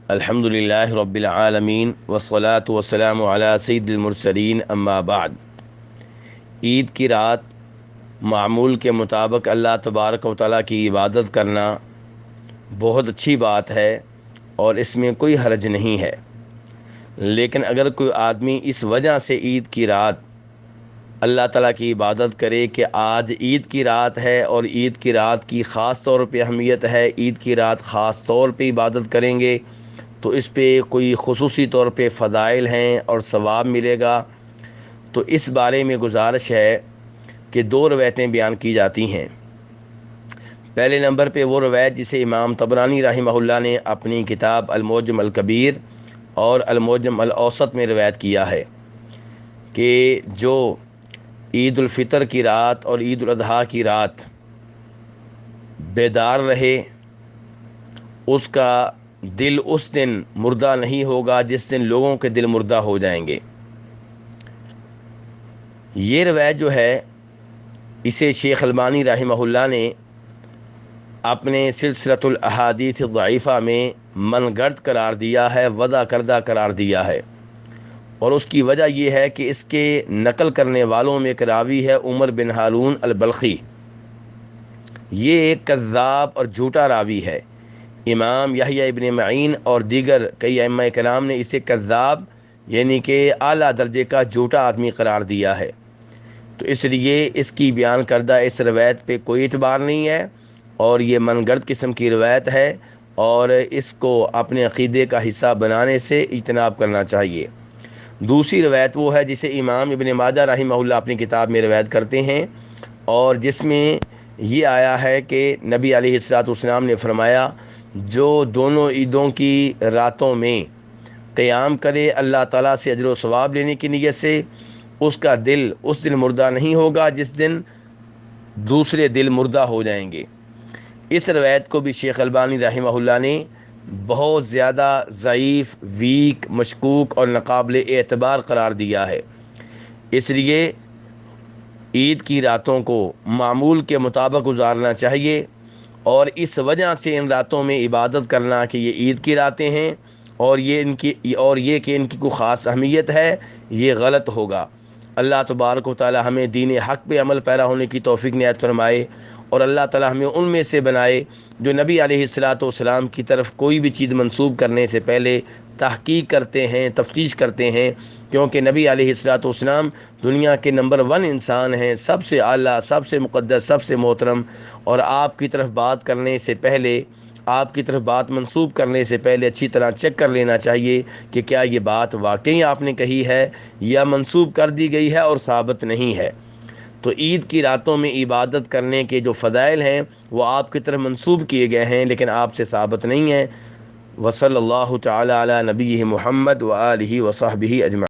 الحمد للہ رب العالمین والصلاة والسلام علی سید المرسلین اما بعد۔ عید کی رات معمول کے مطابق اللہ تبارک و تعالیٰ کی عبادت کرنا بہت اچھی بات ہے اور اس میں کوئی حرج نہیں ہے، لیکن اگر کوئی آدمی اس وجہ سے عید کی رات اللہ تعالیٰ کی عبادت کرے کہ آج عید کی رات ہے اور عید کی رات کی خاص طور پہ اہمیت ہے، عید کی رات خاص طور پہ عبادت کریں گے تو اس پہ کوئی خصوصی طور پہ فضائل ہیں اور ثواب ملے گا، تو اس بارے میں گزارش ہے کہ 2 روایتیں بیان کی جاتی ہیں۔ پہلے نمبر پہ وہ روایت جسے امام طبرانی رحمہ اللہ نے اپنی کتاب المعجم الکبیر اور المعجم الاوسط میں روایت کیا ہے کہ جو عید الفطر کی رات اور عید الاضحیٰ کی رات بیدار رہے اس کا دل اس دن مردہ نہیں ہوگا جس دن لوگوں کے دل مردہ ہو جائیں گے۔ یہ روایت جو ہے اسے شیخ البانی رحمہ اللہ نے اپنے سلسلۃ الاحادیث الضعیفہ میں من گھڑت قرار دیا ہے، وضع کردہ قرار دیا ہے، اور اس کی وجہ یہ ہے کہ اس کے نقل کرنے والوں میں ایک راوی ہے عمر بن ہارون البلخی۔ یہ ایک کذاب اور جھوٹا راوی ہے۔ امام یحییٰ ابن معین اور دیگر کئی ائمہ کرام نے اسے کذاب یعنی کہ اعلیٰ درجے کا جھوٹا آدمی قرار دیا ہے، تو اس لیے اس کی بیان کردہ اس روایت پہ کوئی اعتبار نہیں ہے اور یہ من گھڑت قسم کی روایت ہے اور اس کو اپنے عقیدے کا حصہ بنانے سے اجتناب کرنا چاہیے۔ دوسری روایت وہ ہے جسے امام ابن ماجہ رحمہ اللہ اپنی کتاب میں روایت کرتے ہیں اور جس میں یہ آیا ہے کہ نبی علیہ الصلوۃ والسلام نے فرمایا جو دونوں عیدوں کی راتوں میں قیام کرے اللہ تعالیٰ سے اجر و ثواب لینے کی نیت سے، اس کا دل اس دن مردہ نہیں ہوگا جس دن دوسرے دل مردہ ہو جائیں گے۔ اس روایت کو بھی شیخ البانی رحمہ اللہ نے بہت زیادہ ضعیف، ویک، مشکوک اور ناقابل اعتبار قرار دیا ہے۔ اس لیے عید کی راتوں کو معمول کے مطابق گزارنا چاہیے اور اس وجہ سے ان راتوں میں عبادت کرنا کہ یہ عید کی راتیں ہیں اور یہ کہ ان کی کوئی خاص اہمیت ہے، یہ غلط ہوگا۔ اللہ تبارک و تعالی ہمیں دین حق پہ عمل پیرا ہونے کی توفیق عنایت فرمائے اور اللہ تعالی ہمیں ان میں سے بنائے جو نبی علیہ الصلوۃ والسلام کی طرف کوئی بھی چیز منسوب کرنے سے پہلے تحقیق کرتے ہیں، تفتیش کرتے ہیں، کیونکہ نبی علیہ الصلوۃ والسلام دنیا کے نمبر 1 انسان ہیں، سب سے اعلیٰ، سب سے مقدس، سب سے محترم، اور آپ کی طرف بات کرنے سے پہلے، آپ کی طرف بات منسوب کرنے سے پہلے اچھی طرح چیک کر لینا چاہیے کہ کیا یہ بات واقعی آپ نے کہی ہے یا منسوب کر دی گئی ہے اور ثابت نہیں ہے۔ تو عید کی راتوں میں عبادت کرنے کے جو فضائل ہیں وہ آپ کی طرف منسوب کیے گئے ہیں لیکن آپ سے ثابت نہیں ہیں۔ وصلی اللہ تعالی علی نبیہ محمد وآلہ وصحبہ اجمعین۔